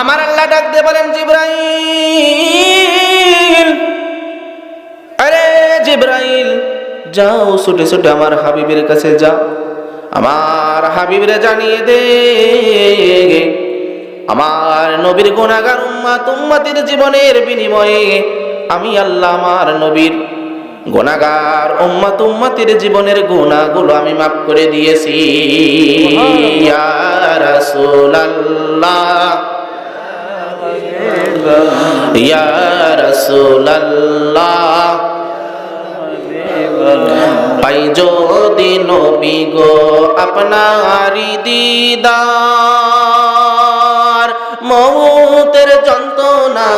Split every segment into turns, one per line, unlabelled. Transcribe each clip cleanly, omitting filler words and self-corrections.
আমার আল্লাহ ডাক দিয়ে বলেন, জিবরাইল, আরে জিবরাইল যাও, ছুটে ছুটে আমার হাবিবের কাছে যাও, আমার হাবিবরে জানিয়ে দে আমার নবীর গুনাহগার উম্মতের জীবনের বিনিময়ে আমি আল্লাহ আমার নবীর গুনাহগার উম্মতের জীবনের গুনাহগুলো আমি মাফ করে দিয়েছি। ইয়া রাসূলুল্লাহ, ইয়া রাসূলুল্লাহ, পাই যদি নবী গো আপনারি দিদার, মউতের যন্ত্রণা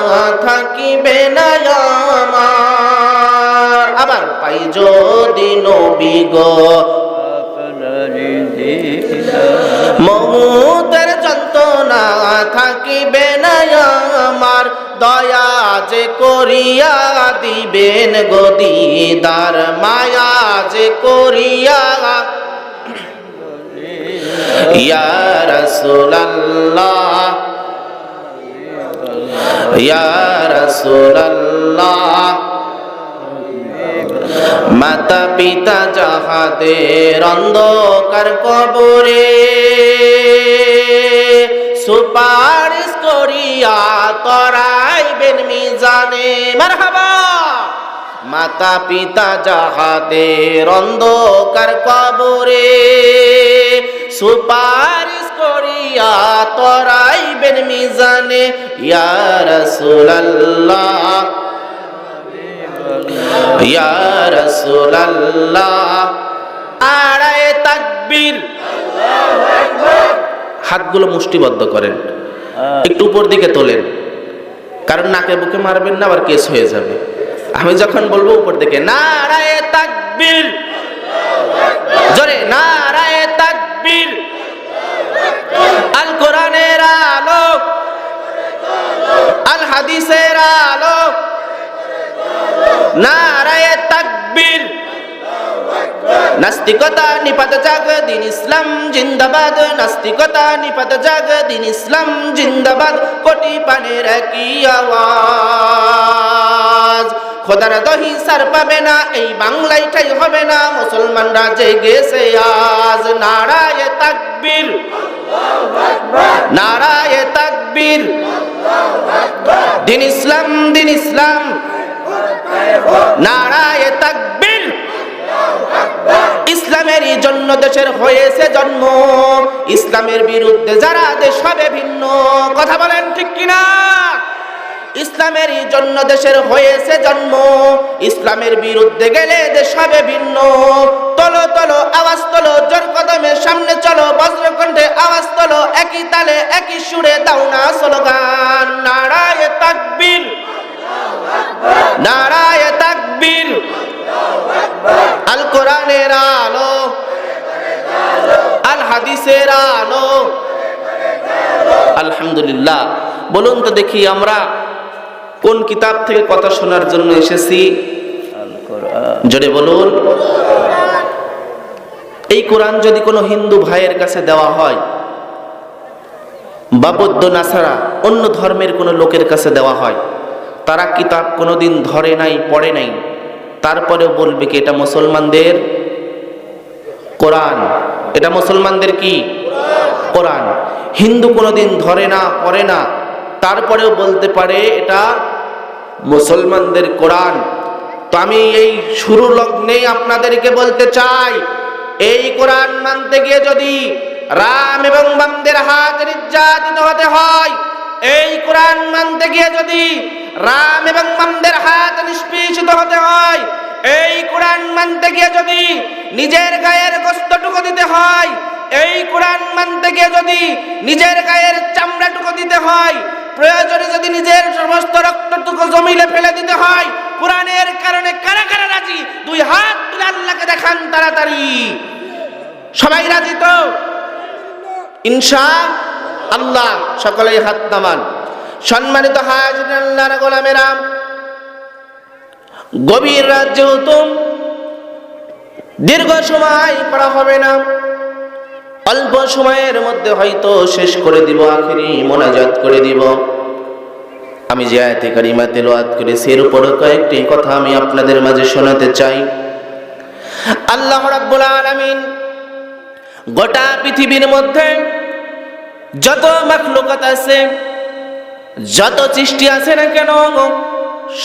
থাকিবে না আমার। আবার পাই যদি নবী গো আপনারি দিদার, মউতের যন্ত্রণা থাকিবে না আমার, দয়া যে করিয়া দিবেন গো দিদার, মায়া যে করিয়া। ইয়া রাসূলুল্লাহ, ইয়া রাসূলুল্লাহ, মাতা পিতা যাহাদের অন্ধকার কবরে সুপারিশ করিয়া তরাইবেন মিজানে। মারহাবা। মাতা পিতা যাহাদের অন্ধকার কবরে সুপারিশ করিয়া তরাইবেন মিজানে। ইয়া রাসূলুল্লাহ, ইয়া রাসূলুল্লাহ, আড়ায়ে তাকবীর, হাতগুলো মুষ্টিবদ্ধ করেন, একটু উপর দিকে তোলেন, কারণ নাকে বুকে মারবেন না, আবার কেস হয়ে যাবে। আমি যখন বলবো উপর দিকে, নারায়ে তাকবীর, জোরে নারায়ে তাকবীর। আল কোরআনের আলো, আল হাদিসের আলো, নারায়ে তাকবীর। নাস্তিকতা নিপাত জাগ, দিন ইসলাম জিন্দাবাদ, নাস্তিকতা নিপাত জাগ, দিন ইসলাম জিন্দাবাদ, কোটি পানের একই আওয়াজ। খোদার দহি সার পাবে না, এই বাংলায় ঠাই হবে না, মুসলমানরা জেগেছে আজ। নারায়ে তাকবীর, নারায়ে তাকবীর, দিন ইসলাম, দিন ইসলাম, নারায়ে তাকবীর। ইসলামেরই জন্য দেশের হয়েছে জন্ম, ইসলামের বিরুদ্ধে যারা দেশ হবে ভিন্ন। কথা বলেন ঠিক কিনা? ইসলামেরই জন্য দেশের হয়েছে জন্ম, ইসলামের বিরুদ্ধে গেলে দেশ হবে ভিন্ন। তোলো তোলো আওয়াজ তোলো, জোর কদমে সামনে চলো, বজ্রকণ্ঠে আওয়াজ তোলো, একই তালে একই সুরে দাও না স্লোগান। নারায়ে তাকবীর, নারায়ে তাকবীর। আল কোরআনের আলো, আল হাদিসের আলো। আলহামদুলিল্লাহ। বলুন তো দেখি আমরা কোন কিতাব থেকে কথা শোনার জন্য এসেছি? জোরে বলুন। এই কোরআন যদি কোনো হিন্দু ভাইয়ের কাছে দেওয়া হয় বা বৌদ্ধ নাসারা অন্য ধর্মের কোনো লোকের কাছে দেওয়া হয়, তারা কিতাব কোনোদিন ধরে নাই, পড়ে নাই, তারপরেও বলবে কি এটা মুসলমানদের কোরআন, এটা মুসলমানদের কি কোরআন। হিন্দু কোনোদিন ধরে না, পড়ে না, তারপরেও বলতে পারে এটা মুসলমানদের কোরআন। তো আমি এই শুরু লগ্নেই আপনাদেরকে বলতে চাই, এই কোরআন মানতে গিয়ে যদি রাম এবং বামদের হাত নির্যাতিত হতে হয়, এই কোরআন মানতে গিয়ে যদি রাম এবং বামদের হাত নিষ্পেষিত হতে হয়, এই কোরআন মানতে গিয়ে যদি নিজের গায়ের গোশতটুকু দিতে হয়, এই কোরআন মানতে গিয়ে যদি নিজের গায়ের চামড়াটুকু দিতে হয়, প্রয়োজনে যদি নিজের সমস্ত রক্তটুকু জমিলে ফেলে দিতে হয়, কোরআনের কারণে কারা কারা রাজি? দুই হাত তুলে আল্লাহকে দেখান তাড়াতাড়ি। সবাই রাজি তো? ইনশাআল্লাহ। সকলেই হাত নামান। সম্মানিত হাজির, আল্লাহর গোলামেরা, গভীর রাত যেহেতু দীর্ঘ সময় পড়া হবে না, অল্প সময়ের মধ্যে হয়তো শেষ করে দিব, আখিরি মোনাজাত করে দিব। আমি যে আয়াতে কারিমা তেলাওয়াত করেছি এর উপর কয়েকটি কথা আমি আপনাদের মাঝে শোনাতে চাই। আল্লাহ রাব্বুল আলামিন গোটা পৃথিবীর মধ্যে যত মাখলুকাত আছে, যত সৃষ্টি আছে না কেন,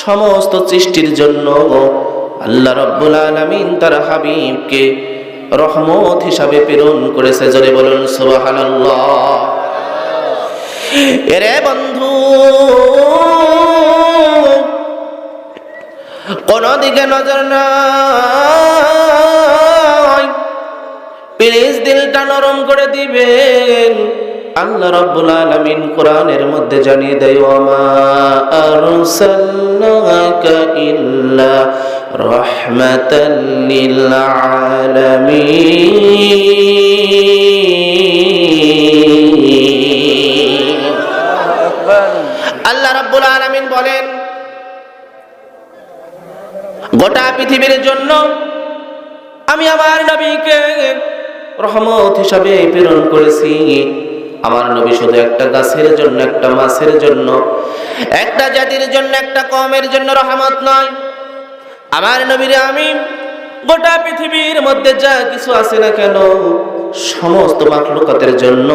সমস্ত সৃষ্টির জন্য আল্লাহ রাব্বুল আলামিন তার হাবিবকে রহমত হিসাবে প্রেরণ করেছে। জোরে বলুন সুবহানাল্লাহ। এরে বন্ধু, কোন দিকে নজর নাই, প্লিজ দিলটা নরম করে দিবেন। আল্লাহ রাব্বুল আলামিন কোরআনের মধ্যে জানিয়ে দেয়, ওয়ামা আরসালনাকা ইল্লা রাহমাতাল লিল আলামিন। আল্লাহ রাব্বুল আলামিন বলেন, গোটা পৃথিবীর জন্য আমি আমার নবীকে রহমত হিসাবে প্রেরণ করেছি। আমার নবী শুধু একটা গাছের জন্য, একটা মাছের জন্য, একটা জাতির জন্য, একটা কওমের জন্য রহমত নয়। আমার নবীরে আমি গোটা পৃথিবীর মধ্যে যা কিছু আছে না কেন, সমস্ত মাখলুকাতের জন্য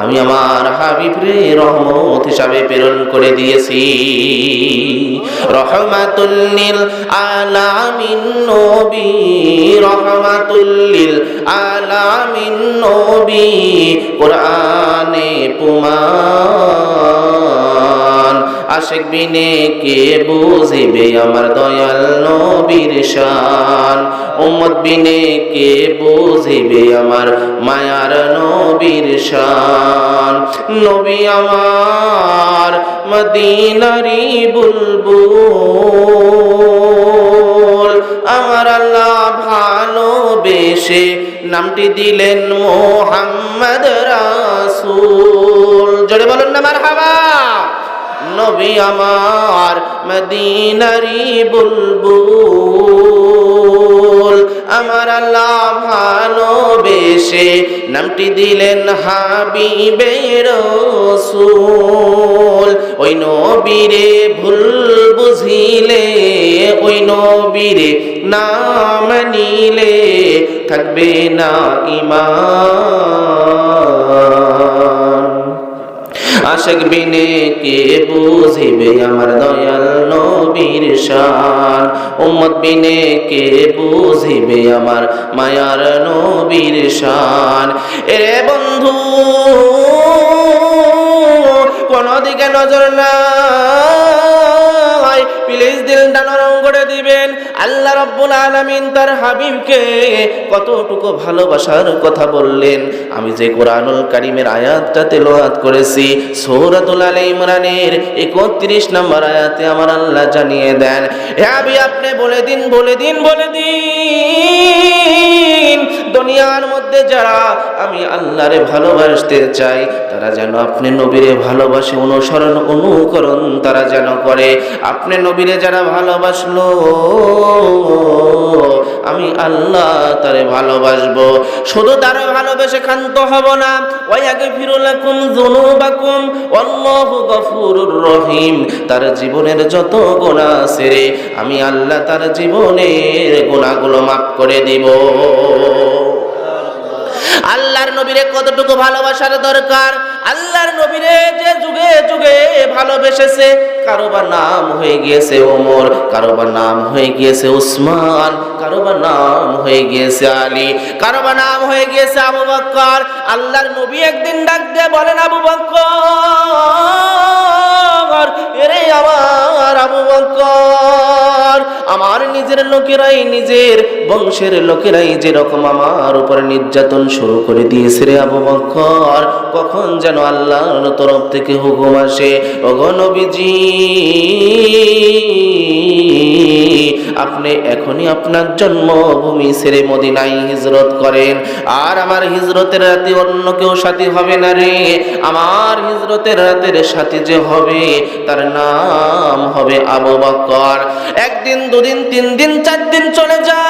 আমি আমার হাবিবরে রহমত হিসাবে প্রেরণ করে দিয়েছি। রহমাতুল লিল আলামিন নবী, রহমাতুল লিল আলামিন নবী, কোরআনে প্রমাণ। আশিক বিনে কে বুঝিবে আমার দয়াল নবীর শান, উম্মত বিনে কে বুঝিবে আমার মায়ার নবীর শান। নবী আমার মদিনারি বুলবুল, আমার আল্লাহ ভালোবেসে নামটি দিলেন মুহাম্মদ রাসূল। জোরে বলুন না মারহাবা। নবী আমার মদিনারি বুলবুল, আমার আল্লাহ ভালোবেসে নামটি দিলেন হাবিবে রাসূল। ওই নবীরে ভুল বুঝিলে, ওই নবীরে নাম নিলে থাকবে না ঈমান। আশিক বিনে কে বুঝিবে আমার দয়াল নবীর শান, উম্মত বিনে কে বুঝিবে আমার মায়ার নবীর শান। এরে বন্ধু, কোন দিকে নজর নাই, প্লিজ দিলটা নরম করে দিবেন। আল্লাহ রাব্বুল আলামিন তার হাবিবকে কতটুকু ভালোবাসার কথা বললেন। আমি যে কোরআনুল কারীমের আয়াতটা তেলাওয়াত করেছি, সূরাতুল আলে ইমরানের 31 নম্বর আয়াতে আমার আল্লাহ জানিয়ে দেন, হে নবী আপনি বলে দিন, বলে দিন, বলে দিন, দুনিয়ার মধ্যে যারা আমি আল্লাহরে ভালোবাসতে চাই তারা যেন আপনি নবীরে ভালোবাসে, অনুসরণ অনুকরণ তারা যেন করে। আপনি নবীরে যারা ভালোবাসলো আমি আল্লাহ তারে ভালোবাসবো। শুধু তারে ভালোবেসে ক্ষান্ত হব না, ওয়ায়াগফিরু লাকুম যুনুবাকুম আল্লাহু গফুরুর রহিম। তার জীবনের যত গুনাহ আছে রে, আমি আল্লাহ তার জীবনের গুনাহগুলো মাফ করে দিব। আল্লাহর নবীরে কতটুকু ভালোবাসার দরকার। আল্লাহর নবীরে যে যুগে যুগে ভালোবেসেছে, কারোবার নাম হয়ে গিয়েছে ওমর, কারোবার নাম হয়ে গিয়েছে উসমান, কারোবার নাম হয়ে গিয়েছে আলী, কারোবার নাম হয়ে গিয়েছে আবু বকর। আল্লাহর নবী একদিন ডাক দিয়ে বলেন, আবু বকর, এরে আমার আবু বকর, আমার নিজের লোকেরাই, নিজের বংশের লোকেরাই যেরকম আমার উপরে নির্যাতন শুরু করে দিয়েছে রে আবু বকর, কখন যেন আল্লাহর তরফ থেকে হুকুম আসে, ওগো নবীজি আপনি এখনই আপনার জন্মভূমি ছেড়ে মদিনায় হিজরত করেন। আর আমার হিজরতের রাতে অন্য কেউ সাথী হবে না রে, আমার হিজরতের রাতের সাথী যে হবে তার নাম হবে আবু বকর। একদিন, দুদিন, 3 দিন, 4 দিন চলে যায়,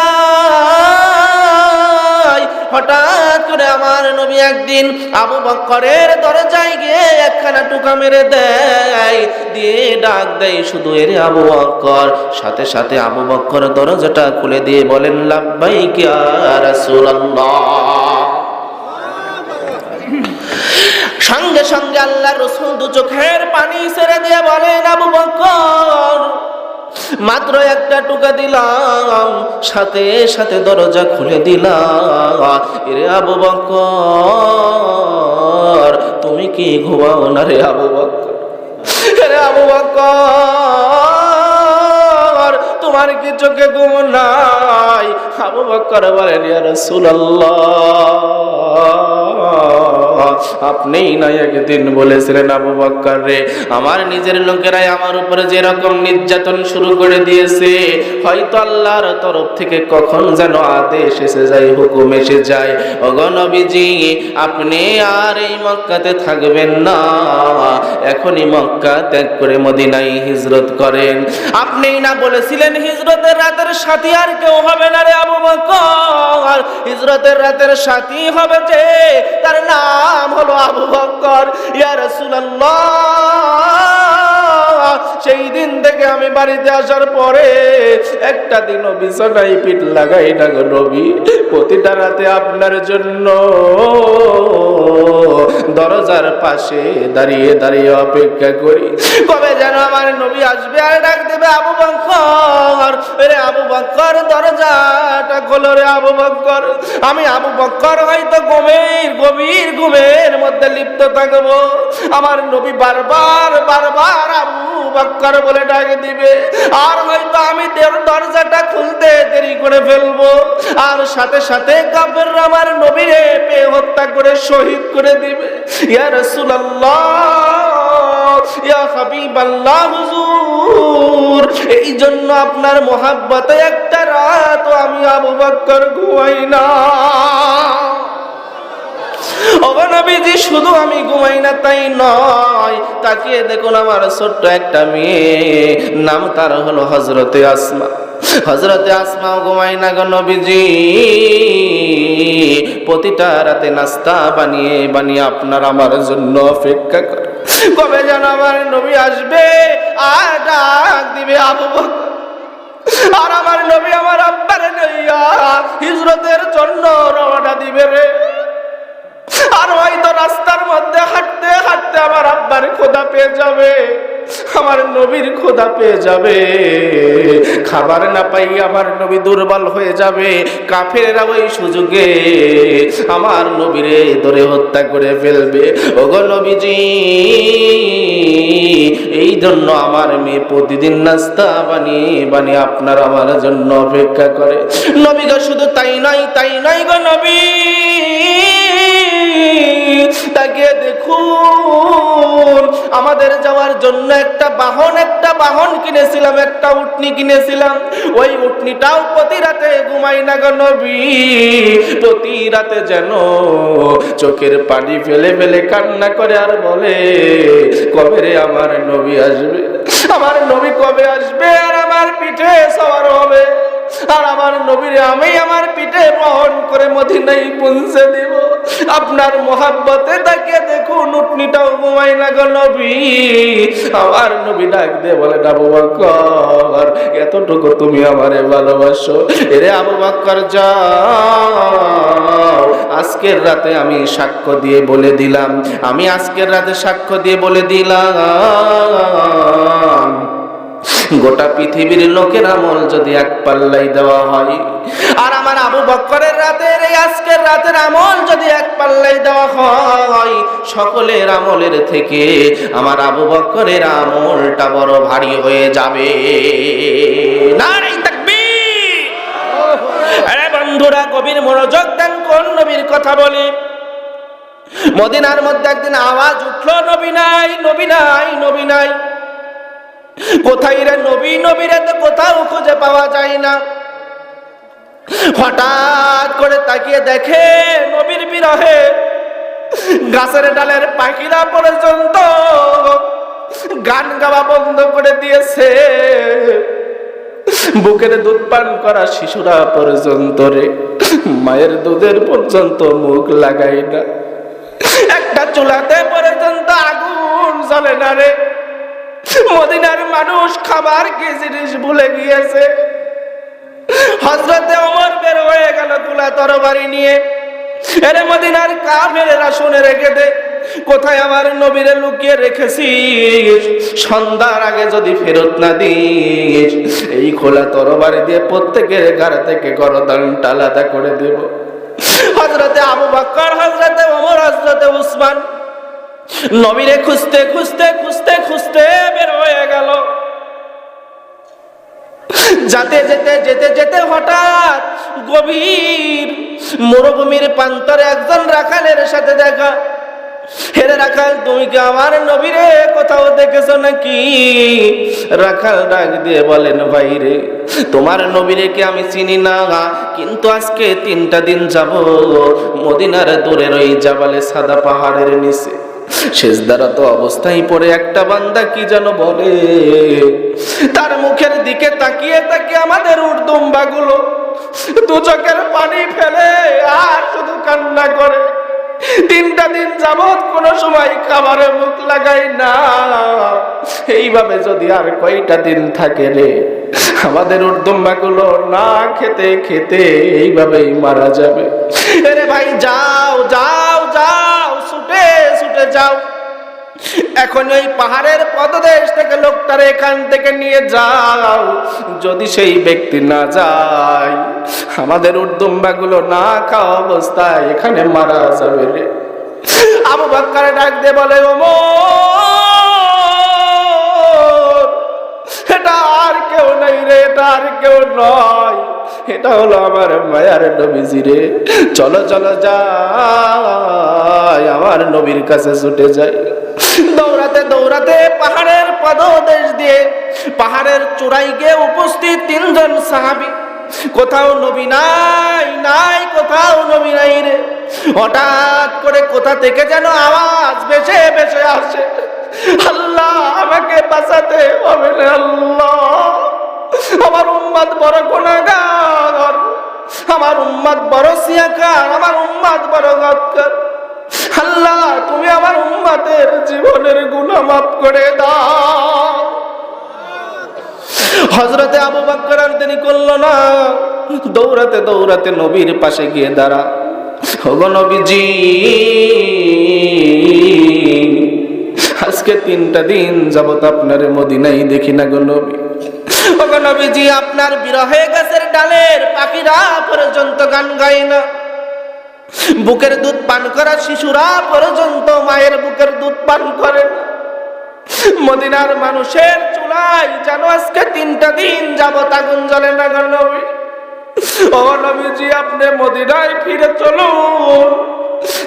নাই। হঠাৎ করে আমার নবী একদিন আবু বকরের দরজায় গিয়ে একখানা টুকা মেরে দেয়, দিয়ে ডাক দেয় শুধু, এরে আবু বকর। সাথে সাথে আবু বকর দরজাটা খুলে দিয়ে বলেন, লাব্বাইক ইয়া রাসূলুল্লাহ। সঙ্গে সঙ্গে আল্লাহর রাসূল দু চোখের পানি ছেড়ে দিয়ে বলেন, আবু বকর, মাত্র একটা টুকা দিলাম, সাথে সাথে দরজা খুলে দিলাম। এরে আবু বকর, তুমি কি ঘুমাও না রে আবু বকর? রে আবু বকর, তোমার কি চোখে ঘুম নাই? আবু বকর বলেন, ইয়া রাসূলুল্লাহ, আপনিই না একদিন বলেছিলেন আবু বকর রে, আমার নিজের লোকেরাই আমার উপরে যেরকম নির্যাতন শুরু করে দিয়েছে, হয়তো আল্লাহর তরফ থেকে কখন যেন আদেশ এসে যায়, হুকুম এসে যায়, ওগো নবীজি আপনি আর এই মক্কাতে থাকবেন না, এখনই মক্কা ত্যাগ করে মদিনায় হিজরত করেন। আপনিই না বলেছিলেন হিজরতের রাতের সাথী আর কেউ হবে না রে আবু বকর, হিজরতের রাতের সাথী হবে যে, তার নাম হলো আবু বকর। ইয়া রাসূলুল্লাহ, সেই দিন থেকে আমি বাড়িতে আসার পরে একটা দিনও বিছানায় পিঠ লাগাই না গো নবী, প্রতিটা রাতে আপনার জন্য দরজার পাশে দাঁড়িয়ে দাঁড়িয়ে অপেক্ষা করি, কবে যেন আমার নবী আসবে আর ডাক দেবে, আবু বকর, রে আবু বকর দরজাটা খোলো রে আবু বকর। আমি আবু বকর হয়তো গভীর ঘুমের মধ্যে লিপ্ত থাকবো, আমার নবী বারবার বারবার আবু বকর বলে ডাক দিবে, আর হয়তো আমি দরজাটা খুলতে দেরি করে ফেলবো, আর সাথে সাথে কাফেররা আমার নবীরে পেয়ে হত্যা করে শহীদ করে দিবে। ইয়া রাসূলুল্লাহ, ইয়া হাবিবাল্লাহ হুজুর, এই জন্য আপনার মোহাব্বতে একটা রাত আমি আবু বকর ঘুমাই না। ওগো নবীজি, শুধু আমি ঘুমাই না তাই নয়, তাকিয়ে দেখুন আমার ছোট্ট একটা মেয়ে, নাম তার হলো হযরতে আসমা। হযরতে আসমাও ঘুমাই না গো নবীজি, প্রতিটা রাতে নাস্তা বানিয়ে বানিয়ে আপনার আমার জন্য অপেক্ষা করে, কবে যেন আমার নবী আসবে আর ডাক দিবে আবু বকর, আর আমার নবী আমার আব্বারে লইয়া হিজরতের জন্য রওনা দিবে রে। আর হয়তো রাস্তার মধ্যে হাঁটতে হাঁটতে আমার আব্বার খোদা পেয়ে যাবে, আমার নবীর খোদা পেয়ে যাবে, খাবার না পাই আমার নবী দুর্বল হয়ে যাবে, কাফেররা ওই সুযোগে আমার নবীরে ধরে হত্যা করে ফেলবে। ওগো নবীজি, এই জন্য আমার মেয়ে প্রতিদিন নাস্তা বানিয়ে বানিয়ে আপনার আমার জন্য অপেক্ষা করে। নবী গো, শুধু তাই নয় গো নবী, তাকে দেখুন, আমাদের যাওয়ার জন্য একটা বাহন কিনেছিলাম, একটা উটনি কিনেছিলাম, ওই উটনিটাও প্রতি রাতে ঘুমাই না গো নবী, প্রতি রাতে যেন চোখের পানি ফেলে ফেলে কান্না করে আর বলে, কবে রে আমার নবী আসবে, আমার নবী কবে আসবে আর আমার পিঠে সওয়ার হবে, আর আমার নবীরে আমি আমার পিঠে বহন করে মদিনায় পৌঁছে দিব। আপনার মোহাব্বতে তাকে দেখুন, উটনিটাও ঘুমাই না গো নবী। আমার নবী ডাক দিয়ে বলে, আবু বকর, এতটুকু তুমি আমারে ভালোবাসো, এরে আবু বকর যাও, আজকের রাতে আমি সাক্ষ্য দিয়ে বলে দিলাম, আমি আজকের রাতে সাক্ষ্য দিয়ে বলে দিলাম, গোটা পৃথিবীর লোকের আমল যদি এক পাল্লাই দেওয়া হয়, আর আমার আবু বকরের রাতের এই আজকের রাতের আমল যদি এক পাল্লাই দেওয়া হয়, সকলের আমলের থেকে আমার আবু বকরের আমলটা বড় ভারী হয়ে যাবে। নারে তাকবীর! আরে বন্ধুরা, গভীর মনোযোগ দেন, কোন নবীর কথা বলি? মদিনার মধ্যে একদিন আওয়াজ উঠলো, নবী নাই, নবী নাই, নবী নাই। কোথায় রে নবী? নবীরে তো কোথাও খুঁজে পাওয়া যায় না। হঠাৎ করে তাকিয়ে দেখে নবীর বিরহে গাছের ডালের পাখিরা পর্যন্ত গান গাওয়া বন্ধ করে দিয়েছে। বুকের দুধ পান করা শিশুরা পর্যন্ত রে মায়ের দুধের পর্যন্ত মুখ লাগাই না, একটা চুলাতে পর্যন্ত আগুন জ্বলে না রে। মদিনার মানুষ খাবার কি জিনিস ভুলে গিয়েছে। হযরতে ওমর বের হয়ে গেল তুলা তরবারি নিয়ে। এরে মদিনার কাফেরেরা শুনে রেখে দে, কোথায় আমার নবীরে লুকিয়ে রেখেছিস? সন্ধ্যার আগে যদি ফেরত না দিস, এই খোলা তরবারি দিয়ে প্রত্যেকের ঘাড় থেকে গরদানটা আলাদা করে দেব। হযরতে আবু বকর, হযরতে ওমর, হযরতে উসমান নবীরে খুঁজতে খুঁজতে খুঁজতে খুঁজতে বের হয়ে গেল। যেতে যেতে যেতে যেতে হঠাৎ গভীর মরুভূমির প্রান্তরে একজন রাখালের সাথে দেখা। হেরে রাখাল, তুমি কি আমার নবীরে কোথাও দেখেছো নাকি? রাখাল ডাক দিয়ে বলেন, ভাই রে, তোমার নবীরে কি আমি চিনি না, কিন্তু আজকে 3টা দিন যাব মদিনার দূরের ওই জাবালে সাদা পাহাড়ের নিচে সেজদারত অবস্থায় পড়ে একটা বান্দা কি যেন বলে, তার মুখের দিকে তাকিয়ে তাকিয়ে আমাদের উর্দুম্বাগুলো দু চোখের পানি ফেলে আর শুধু কান্না করে। 3টা দিন যাবত কোনো সময় খাবারে মুখ লাগাই না। এইভাবে যদি আর কয়টা দিন থাকে রে, আমাদের উর্দুম্বাগুলো না খেতে খেতে এইভাবেই মারা যাবে। আরে ভাই, যাও যাও যাও, ছুটে ছুটে যাও, এখন ওই পাহাড়ের পদদেশ থেকে লোকটারে এখান থেকে নিয়ে যাও। যদি সেই ব্যক্তি না যায়, আমাদের উর্দুম্বাগুলো না খাওয়া অবস্থায় এখানে মারা যাবে রে। আবু বকর ডাক দিয়ে বলে, ওমর, এটা আর কেউ নাই রে, এটা আর কেউ নয়, এটা হলো আমার মায়ার নবীজি রে। চলো চলো যাই, আমার নবীর কাছে ছুটে যাই। দৌড়াতে দৌড়াতে পাহাড়ের পদদেশ দিয়ে পাহাড়ের চূড়ায় গিয়ে উপস্থিত 3জন সাহাবী। কোথাও নবী নাই, নাই কোথাও নবী নাই রে। হঠাৎ করে কোথা থেকে যেন আওয়াজ ভেসে ভেসে আসে, আল্লাহ আমাকে বাঁচাতে হবে না, আল্লাহ আমার উম্মত বড় গুনাহগার, আমার উম্মত বড় সিয়াকার, আমার উম্মত বড় গদকার। আল্লাহ তুমি আমার উম্মতের জীবনের গুনাহ মাফ করে দাও। হযরতে আবু বকর আর দেরি করলো না, দৌড়াতে দৌড়াতে নবীর পাশে গিয়ে দাঁড়া। ওগো নবীজি, আজকে 3টা দিন যাবত আপনার মদিনায় দেখি না গো নবী। ওগো নবীজি, আপনার বিরহে গাছের ডালের পাখিরা পর্যন্ত গান গায় না, বুকের দুধ পান করা শিশুরা পর্যন্ত মায়ের বুকের দুধ পান করে না। মদিনার মানুষের চুলায় যেন আজকে 3টা দিন যাবত আগুন জ্বলে না গো নবী। ও নবীজি, আপনি মদিনায় ফিরে চলুন,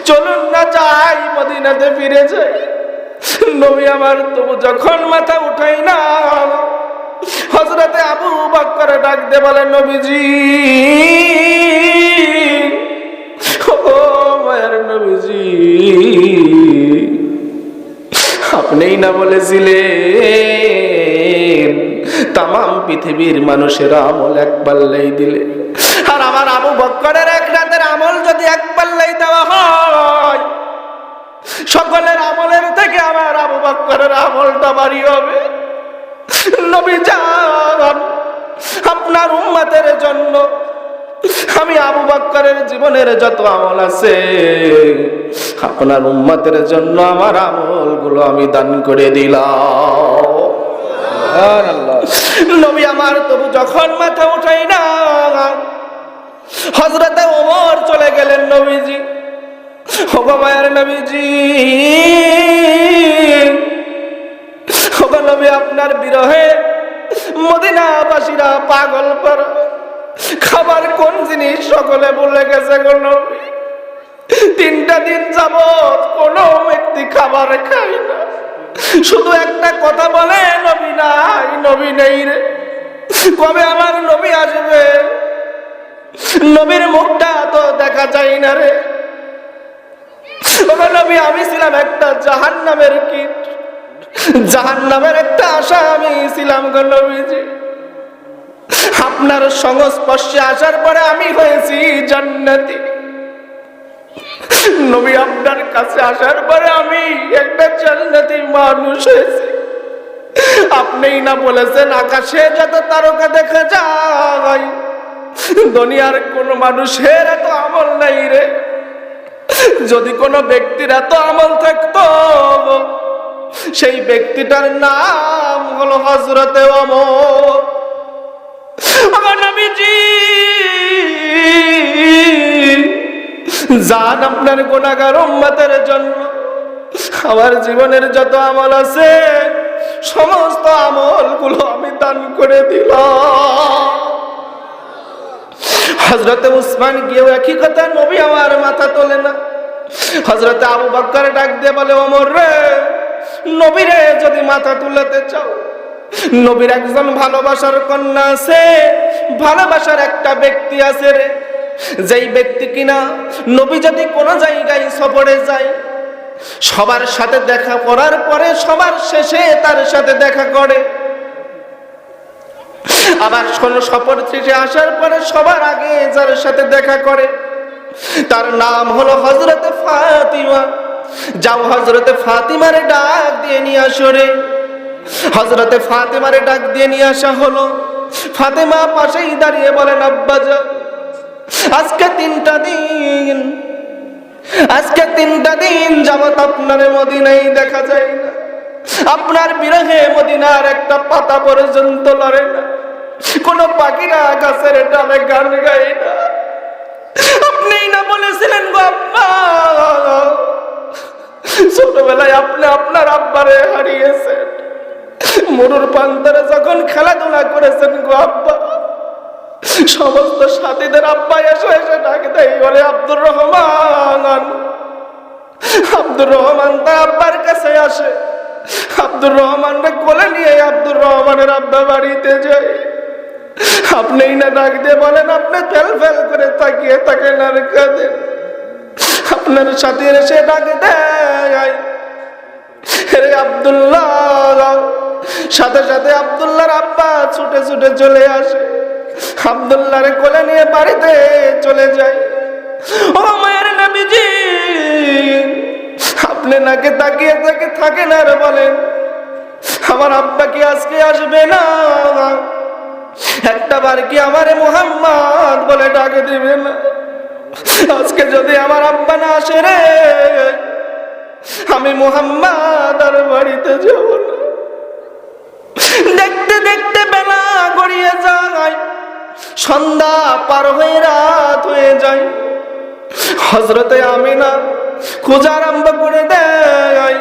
চলুন না যাই, মদিনাতে ফিরে যাই। নবী আমার তবু যখন মাথা উঠাই না, হযরতে আবু বকর ডাক দিয়ে বলে, নবীজি, ও মায়ের নবীজি, আপনিই না বলেছিলেন তামাম পৃথিবীর মানুষের আমল এক পাল্লাই দিলে, আর আমার আবু বকরের এক রাতের আমল যদি এক পাল্লাই দেওয়া হয়, সকলের আমলের থেকে আমার আবু বকরের আমলটা ভারী হবে। নবী জান, আপনার উম্মতের জন্য আমি আবু বকরের জীবনের যত আমল আছে, আপনার উম্মতের জন্য আমার আমলগুলো আমি দান করে দিলাম। সুবহানাল্লাহ। নবী আমার তবু যখন মাথা উঠাই না, হযরতে ওমর চলে গেলেন। নবীজি, ওগো মায়ের নবীজি, ওগো নবী, আপনার বিরহে মদিনাবাসীরা পাগল পারা, খাবার কোন জিনিস সকলে ভুলে গেছে গো নবী। 3টা দিন যাবত কোনো ব্যক্তি খাবার খায় না, শুধু একটা কথা বলে, নবী নাই, নবী নেই রে। কবে আমার নবী আসবে? নবীর মুখটা তো দেখা যায় না রে। ওগো নবী, আমি ছিলাম একটা জাহান্নামের কীট, জাহান্নামের একটা আশা আমি ছিলাম গো নবীজি। আপনার সংস্পর্শে আসার পরে আমি হয়েছি জান্নাতি। নবী আপনার কাছে আসার পরে আমি একটা জান্নাতি মানুষ হয়েছি। আপনিই না বলেছেন আকাশে যত তারকা দেখা যায়, দুনিয়ার কোন মানুষের এত আমল নাই রে। যদি কোনো ব্যক্তির এত আমল থাকতো, সেই ব্যক্তিটার নাম হলো হযরতে ওমর। আমার নবীজি জান আপনার গুনাহগার উম্মতের জন্য আমার জীবনের যত আমল আছে সমস্ত আমলগুলো আমি দান করে দিলাম। হযরতে উসমান গিয়েও একই কথা, নবী আমার মাথা তোলে না। হযরতে আবু বকর ডাক দিয়ে বলে, ওমর রে, নবীরে যদি মাথা তুলতে চাও, নবীর একজন ভালোবাসার কন্যা আছে, ভালোবাসার একটা ব্যক্তি আছে রে, যেই ব্যক্তি কিনা নবী যদি কোনো জায়গায় সফরে যায়, সবার সাথে দেখা করার পরে সবার শেষে তার সাথে দেখা করে, আবার সফর শেষে আসার পরে সবার আগে যার সাথে দেখা করে, তার নাম হলো হযরতে ফাতিমা। যাও হযরতে ফাতিমারে ডাক দিয়ে নিয়ে আসো রে। হযরতে ফাতিমারে ডাক দিয়ে নিয়ে আসা হলো। ফাতিমা পাশেই দাঁড়িয়ে বলেন, আব্বাজান, আজকে তিনটা দিন যাবত আপনার মদিনায় দেখা যায় না। আপনার বিরহে মদিনার একটা পাতা পর্যন্ত লড়ে না, কোন পাখিরা গাছের ডালে গান গায় না। আপনি না বলেছিলেন গো আব্বা, ছোটবেলায় আপনি আপনার আব্বারে হারিয়েছেন, মরুর প্রান্তরে যখন খেলাধুলা করেছেন গো আব্বা, সমস্ত সাথীদের আব্বা এসে এসে ডাকে দেয়, বলে আব্দুর রহমান। আব্দুর রহমান তার আব্বার কাছে আসে, আব্দুর রহমানকে কোলে নিয়ে আব্দুর রহমানের আব্বা বাড়িতে যায়। আপনিই না ডাক দিয়ে বলেন, আপনি ফেল ফেল করে তাকিয়ে থাকেন আর কাঁদেন। আপনার সাথে এসে ডাকে দেয়, হে আব্দুল্লাহ। সাথে সাথে আব্দুল্লাহর আব্বা ছুটে ছুটে চলে আসে, আব্দুল্লাহরে কোলে নিয়ে বাড়িতে চলে যায়। ও মায়ের নবীজি, আপনি নাকে তাকিয়ে থাকেন আর বলেন, আমার আব্বা কি আজকে আসবে না? একটা বার কি আমারে মুহাম্মদ বলে ডাকে দিবে না? আজকে যদি আমার আব্বা না আসে রে, আমি মুহাম্মদ আর বাড়িতে যাব না। দেখতে দেখতে বেলা গড়িয়ে যায়, সন্ধ্যা পার হয়ে রাত হয়ে যায়। হযরতে আমিনা খোঁজা আরম্ভ করে দেয়,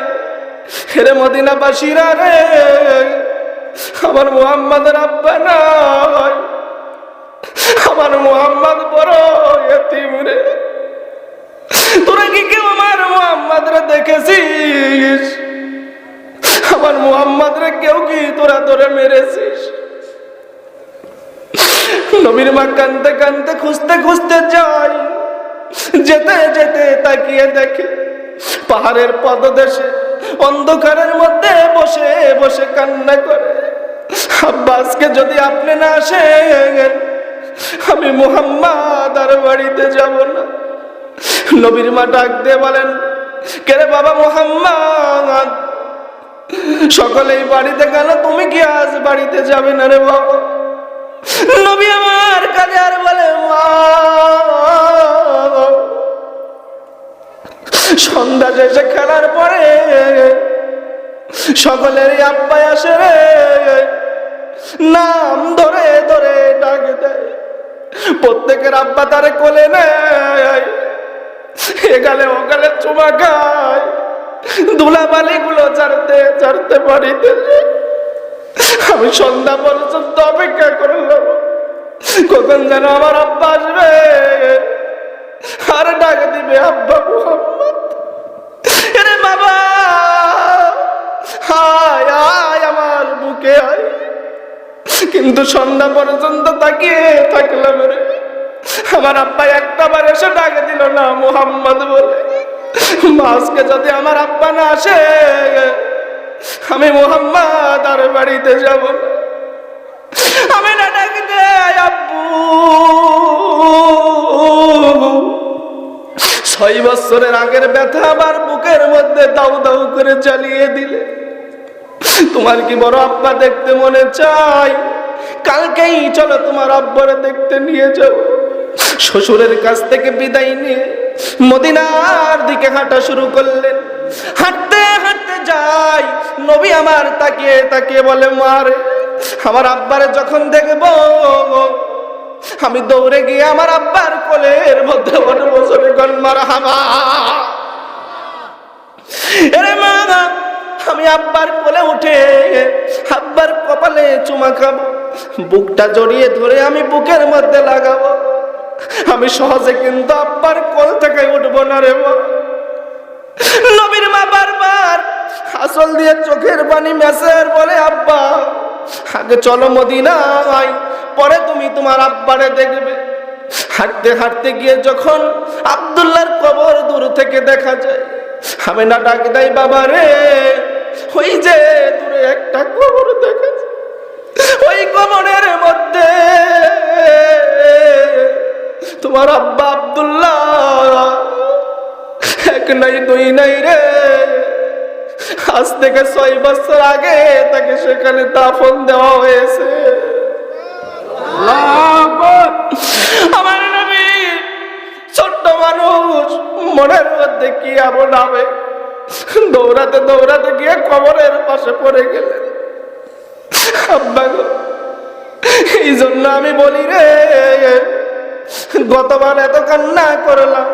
হেরে মদিনাবাসীরা রে, আমার মুহাম্মাদের আব্বা নাই, আমার মুহাম্মদ বড় ইতিম রে। তোরা কি কেউ আমার মুহাম্মদরে দেখেছিস? আমার মুহাম্মদরে কেউ কি তোরা ধরে মেরেছিস? নবীর মা কাঁদতে কাঁদতে খুঁজতে খুঁজতে যায়, যেতে যেতে তাকিয়ে দেখে পাহাড়ের পদদেশে অন্ধকারের মধ্যে বসে বসে কান্না করে, আব্বা আজকে যদি আপনি না আসেন, আমি মুহাম্মদ আর বাড়িতে যাব না। নবীর মা ডাক দিয়ে বলেন, কে রে বাবা মুহাম্মদ? সকলেই বাড়িতে গেল, তুমি কি আজ বাড়িতে যাবে না রে বাবা? নবী আমার কাছে আর বলে, মা, সন্ধ্যা শেষে খেলার পরে সকলেরই আব্বা আসে রে, নাম ধরে ধরে ডাক দেয়, প্রত্যেকের আব্বা তারে কোলে নেয়, এগালে ওগালে চুমা খায়, ধুলাবালি গুলো ছাড়তে ছাড়তে বাড়িতে। আমি সন্ধ্যা পর্যন্ত অপেক্ষা করলাম, কখন যেন আমার আব্বা আসবে আর ডাক দিবে, আব্বা মুহাম্মদ। আরে বাবা, হায় আয় আমার বুকে আয়। কিন্তু সন্ধ্যা পর্যন্ত তাকিয়ে থাকলাম রে, আমার আব্বা একটা বার এসে ডাকে দিল না মুহাম্মদ বলে। আজকে যদি আমার আব্বা না আসে, আমি মুহাম্মদ আর বাড়িতে যাব না। আমি না ডাকতে
আব্বু 6 বছরের আগের ব্যথা আমার বুকের মধ্যে দাউ দাউ করে জ্বালিয়ে দিলে। তোমার কি বড় আব্বা দেখতে মনে চায়? কালকেই চলো তোমার আব্বারে দেখতে নিয়ে যাও। শ্বশুরের কাছ থেকে বিদায় নিয়ে মদিনার দিকে হাঁটা শুরু করলেন। হাঁটতে হাঁটতে যাই, নবী আমার তাকিয়ে তাকিয়ে বলে, মারে আমার আব্বারে যখন দেখবো আমি দৌড়ে গিয়ে আমার আব্বার কোলের মধ্যে বসে গন মারহাবা। আরে মা, আমি আব্বার কোলে উঠে আব্বার কপালে চুমা খাবো, বুকটা জড়িয়ে ধরে আমি বুকের মধ্যে লাগাবো। আমি সহজে কিন্তু আব্বার কোল থেকে উঠবো না রে মা। নবীর মা বারবার হাসল দিয়ে চোখের পানি মেসের বলে, আব্বা আগে চলো মদিনায়, পরে তুমি তোমার আব্বারে দেখবে। হাঁটতে হাঁটতে গিয়ে যখন আব্দুল্লাহর কবর দূর থেকে দেখা যায়, আমি না ডাক দেয়, বাবা রে ওই যে দূরে একটা কবর দেখা যায়, ওই কবরের মধ্যে তোমার আব্বা আব্দুল্লাহ এক নাই দুই নাই রে, আজ থেকে 6 বছর আগে তাকে সেখানে দাফন দেওয়া হয়েছে। আমার নবী ছোট্ট মানুষ, মনের মধ্যে কি এমন হবে, দৌড়াতে দৌড়াতে গিয়ে কবরের পাশে পড়ে গেলেন। আব্বা গো, এই জন্য আমি বলি রে, গতবার এত কান্না করলাম,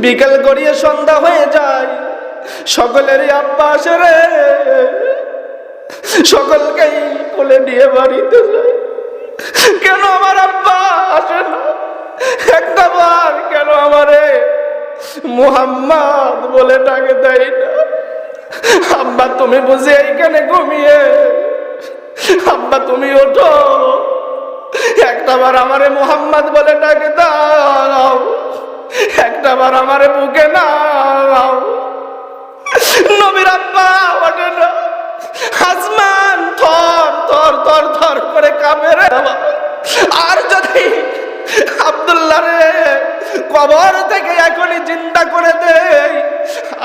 বিকেল গড়িয়ে সন্ধ্যা হয়ে যায়, সকলেরই আব্বা আসে রে, সকলকেই কোলে নিয়ে বাড়িতে যায়, কেন আমার আব্বা আসে না? একবার কেন আমারে মুহাম্মদ বলে ডাকে দেয় না? আব্বা তুমি বুঝে এইখানে ঘুমিয়ে, আব্বা তুমি ওঠো, একটাবার আমারে মুহাম্মদ বলে ডাকে দাও, একটাবার আমারে বুকে নাও। নবীর আব্বা ওঠে না, আসমান থর থর থর থর করে কাঁপে রে। আর যদি আব্দুল্লাহ রে কবর থেকে এখনই চিন্তা করে দেই,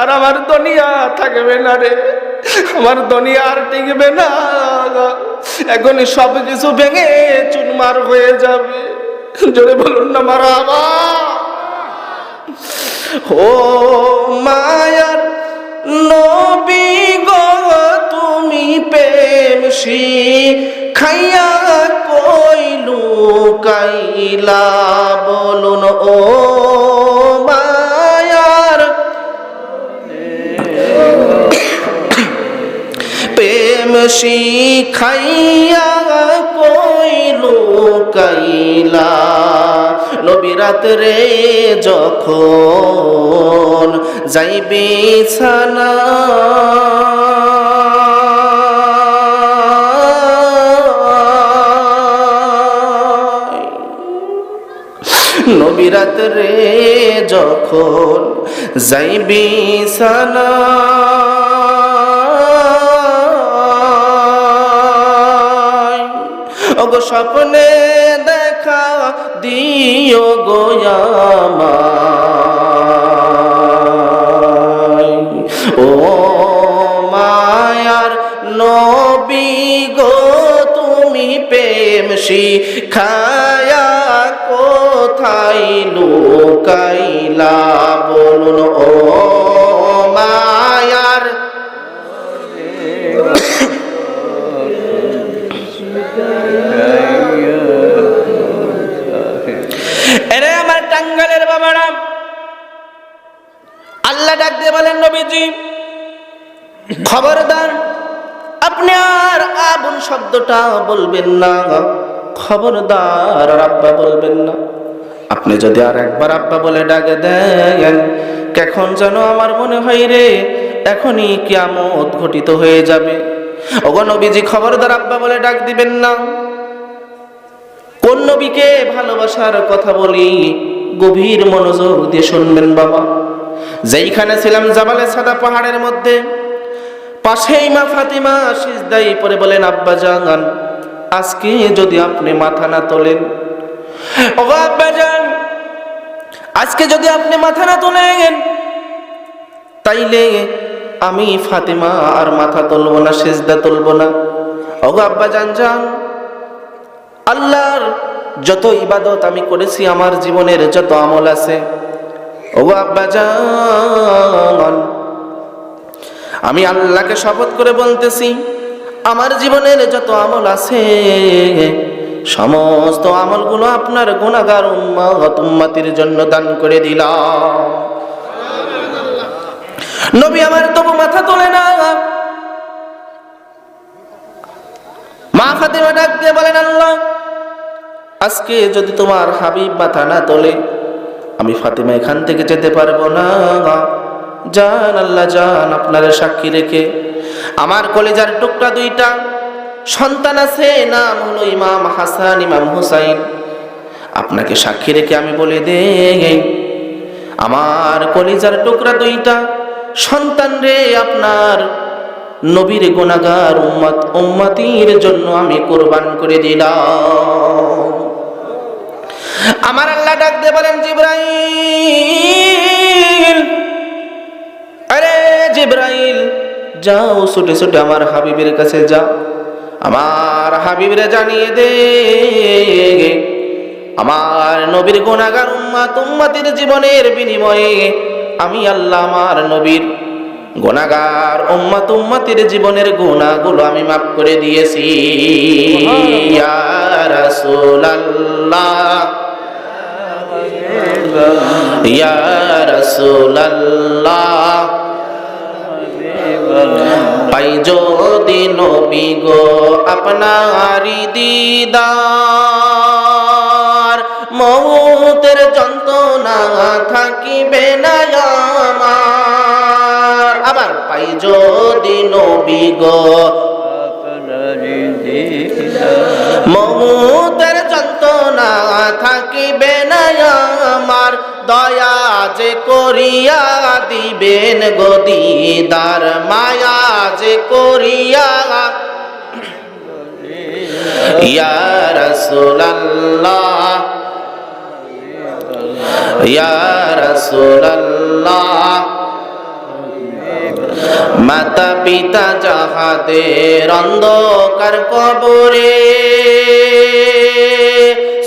আর আমার দুনিয়া থাকবে না রে, আমার দুনিয়া আর টিকবে না, এখনই সবকিছু ভেঙে চুরমার হয়ে যাবে। জোরে বলুন না মারহাবা। ও মায়ার নবী গো, তুমি প্রেম শিখাইয়া কইলু কাইলা, বলুন ও মায়ার প্রেম শিখাইয়া কইলু কাইলা। নবী রাত্রে যখন যাইবে ছানা, নবী রাত্রে যখন যাইবে ছানা, ওগো স্বপ্নে দেখা দিও গো আমায়, ও মায়ার নবী গো, তুমি প্রেম শিখায়া কোথায় লুকাইলা, বলুন ও মায়ার। এরে আমার টাঙ্গালের বাবারা, আল্লাহ ডাক দিয়ে বলেন, নবীজি খবরদার আপনি আর আবুল শব্দটা বলবেন না, খবরদার আর আব্বা বলবেন না। আপনি যদি আর একবার আব্বা বলে ডাকে দেন, কখন যেন আমার মনে হয় রে এখনই কিয়ামত ঘটিত হয়ে যাবে। ওগো নবীজি খবরদার আব্বা বলে ডাক দিবেন না। কোন নবীকে ভালোবাসার কথা বলি, গভীর মনোযোগ দিয়ে শুনবেন বাবা। যেইখানে ছিলাম জাবালে সাদা পাহাড়ের মধ্যে, পাশেই মা ফাতিমা সিজদায় পড়ে বলেন, আব্বা জান
আজকে যদি আপনি মাথা না তোলেন, ও আব্বাজান, আজকে যদি আপনি মাথা না তোলেন, তাইলে আমি ফাতেমা আর মাথা তুলবো না, সিজদা তুলবো না। ও আব্বাজান যান, আল্লাহর যত ইবাদত আমি করেছি, আমার জীবনের যত আমল আছে, ও আব্বাজান, আমি আল্লাহকে শপথ করে বলতেছি, আমার জীবনের যত আমল আছে সমস্ত আমলগুলো আপনার গুনাহগার উম্মতির জন্য দান করে দিলাম। নবী আমার তবু মাথা তোলে না। মা ফাতেমা ডাক দিয়ে বলেন, আল্লাহ, আজকে যদি তোমার হাবিব মাথা না তোলে, আমি ফাতেমা এখান থেকে যেতে পারবো না। জান আল্লাহ জান, আপনার সাক্ষী রেখে আমার কলেজার টুকরা দুইটা সন্তান আছে, নাম হলো ইমাম হাসান, ইমাম হুসাইন, আপনাকে সাক্ষী রেখে আমি বলে দেই, আমার কলেজার টুকরা দুইটা সন্তান রে আপনার নবীর গুনাহগার উম্মতির জন্য আমি কুরবান করে দিলাম। আমার আল্লাহ ডাক দিয়ে বলেন, জিবরাইল, আরে জিবরাইল, যাও ছুটে ছুটে আমার হাবিবের কাছে যাও, আমার হাবিবরে জানিয়ে দে, আমার নবীর গুনাহগার উম্মতির জীবনের বিনিময়ে আমি আল্লাহ আমার নবীর গুনাহগার উম্মতির জীবনের গুনাহগুলো আমি মাফ করে দিয়েছি। ইয়া রাসূলুল্লাহ, ইয়া রাসূলুল্লাহ, পাই যদি নবী গো আপনারি দিদার, মউতের যন্ত্রণা থাকিবে না আমার। আবার পাই যদি নবী গো আপনারি দিদার, মউতের যন্ত্রণা থাকিবে না আমার, দয়া যে করিয়া দিবেন গো দিদার, মায়া যে করিয়া। ইয়া রাসূলুল্লাহ, ইয়া রাসূলুল্লাহ, মাতা পিতা যাহাদের অন্ধকার কবরে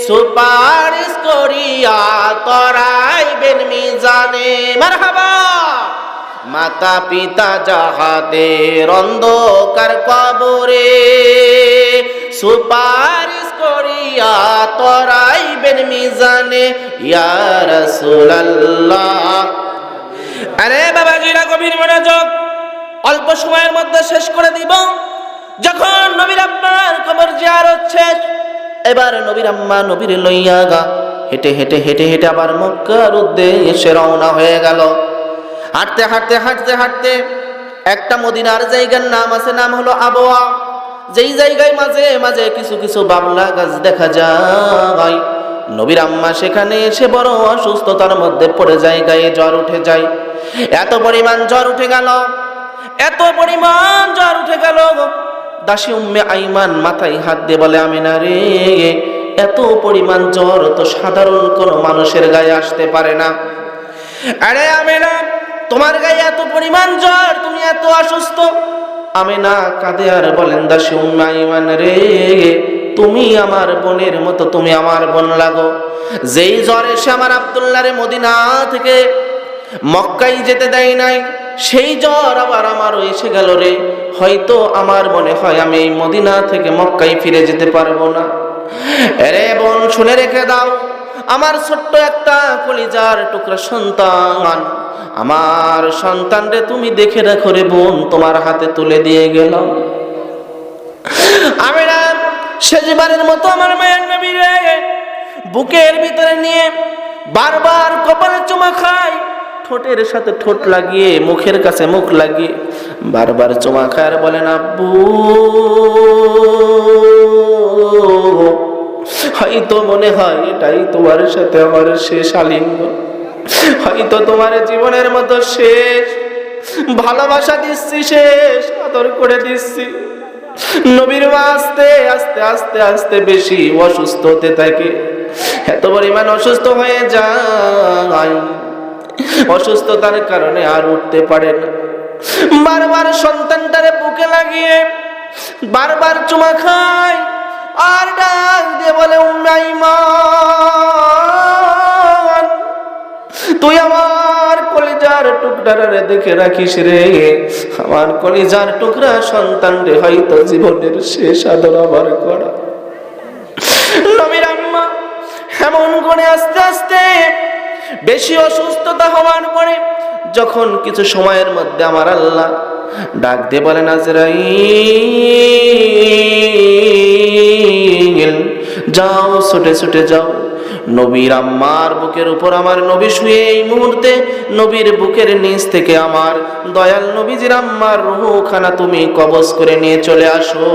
সুপারিশ করিয়া তরাইবেন মিজানে। মারহাবা। মাতা পিতা যাহাদের অন্ধকার কবরে সুপারিশ করিয়া তরাইবেন মিজানে। ইয়া রাসূলুল্লাহ। আরে বাবাজিরা, গভীর মনোযোগ, অল্প সময়ের মধ্যে শেষ করে দিব। যখন নবীর আপনার কবর জিয়ারত শেষ, এবার নবীর আম্মা নবীর লইয়া হেঁটে হেঁটে হেঁটে হেঁটে আবার মক্কার উদ্দেশ্যে রওনা হয়ে গেল। হাঁটতে হাঁটতে হাঁটতে হাঁটতে একটা মদিনার জায়গার নাম আছে, নাম হলো আবওয়া। যেই জায়গায় মাঝে মাঝে কিছু কিছু বাবলা গাছ দেখা যায়। নবীর আম্মা সেখানে এসে বড় অসুস্থতার মধ্যে পড়ে যায়, গায়ে জ্বর উঠে যায়। এত পরিমাণ জ্বর উঠে গেল, এত পরিমাণ জ্বর উঠে গেল, দাসী উম্মে আইমান মাথায় হাত দিয়ে বলে, আমিনা রে, এত পরিমাণ জ্বর তো সাধারণ কোনো মানুষের গায়ে আসতে পারে না। আরে আমিনা, তোমার গায়ে এত পরিমাণ জ্বর, তুমি এত অসুস্থ। আমিনা কাঁদে আর বলেন, দাসী উম্মে আইমান রে, তুমি আমার বোনের মতো, তুমি আমার বোন লাগো। যেই জ্বর এসে আমার আব্দুল্লাহ রে মদিনা থেকে মক্কায় যেতে দেয় নাই, সেই জ্বর আবার আমারও এসে গেল রে। হয়তো আমার মনে হয় আমি এই মদিনা থেকে মক্কায় ফিরে যেতে পারবো না। আরে বোন, শুনে রেখে দাও, আমার ছোট্ট একটা কলিজার টুকরা সন্তান, আমার সন্তান রে তুমি দেখে রাখো রে বোন, তোমার হাতে তুলে দিয়ে গেলাম। আমি না শেষবারের মতো আমার মায়ের নবী রে বুকের ভিতরে নিয়ে বারবার কপালে চুমা খায়, ঠোঁটের সাথে ঠোঁট লাগিয়ে, মুখের কাছে মুখ লাগিয়ে বারবার চুমা খায় আর বলেন, আব্বু, হয়তো মনে হয় এটাই তোমার সাথে আমার শেষ আলিঙ্গন, হয়তো তোমার জীবনের মতো শেষ ভালোবাসা দিচ্ছি, শেষ আদর করে দিচ্ছি।
নবীর মা আস্তে আস্তে আস্তে আস্তে বেশি অসুস্থ হতে থাকে, এত পরিমাণ অসুস্থ হয়ে যায়, অসুস্থতার কারণে আর উঠতে পারে না। বারবার সন্তানটারে বুকে লাগিয়ে বারবার চুমা খায় আর ডাক দিয়ে বলে, উম্মে আইমান, তুই আমার কলিজার টুকরারে দেখে রাখিস রে, আমার কলিজার টুকরা সন্তান রে হয়তো জীবনের শেষ আদর আমার করা। নবীর আম্মা এমন করে আস্তে আস্তে বেশি অসুস্থতা হওয়ার পরে যখন কিছু সময়ের মধ্যে আমার আল্লাহ ডাক দিয়ে বলেন, আজরাইল যাও, ছুটে ছুটে যাও, নবীর আম্মার বুকের উপর আমার নবী শুয়ে এই মুহূর্তে নবীর বুকের নিচ থেকে আমার দয়াল নবীজির আম্মার রূহখানা তুমি কবজ করে নিয়ে চলে আসো।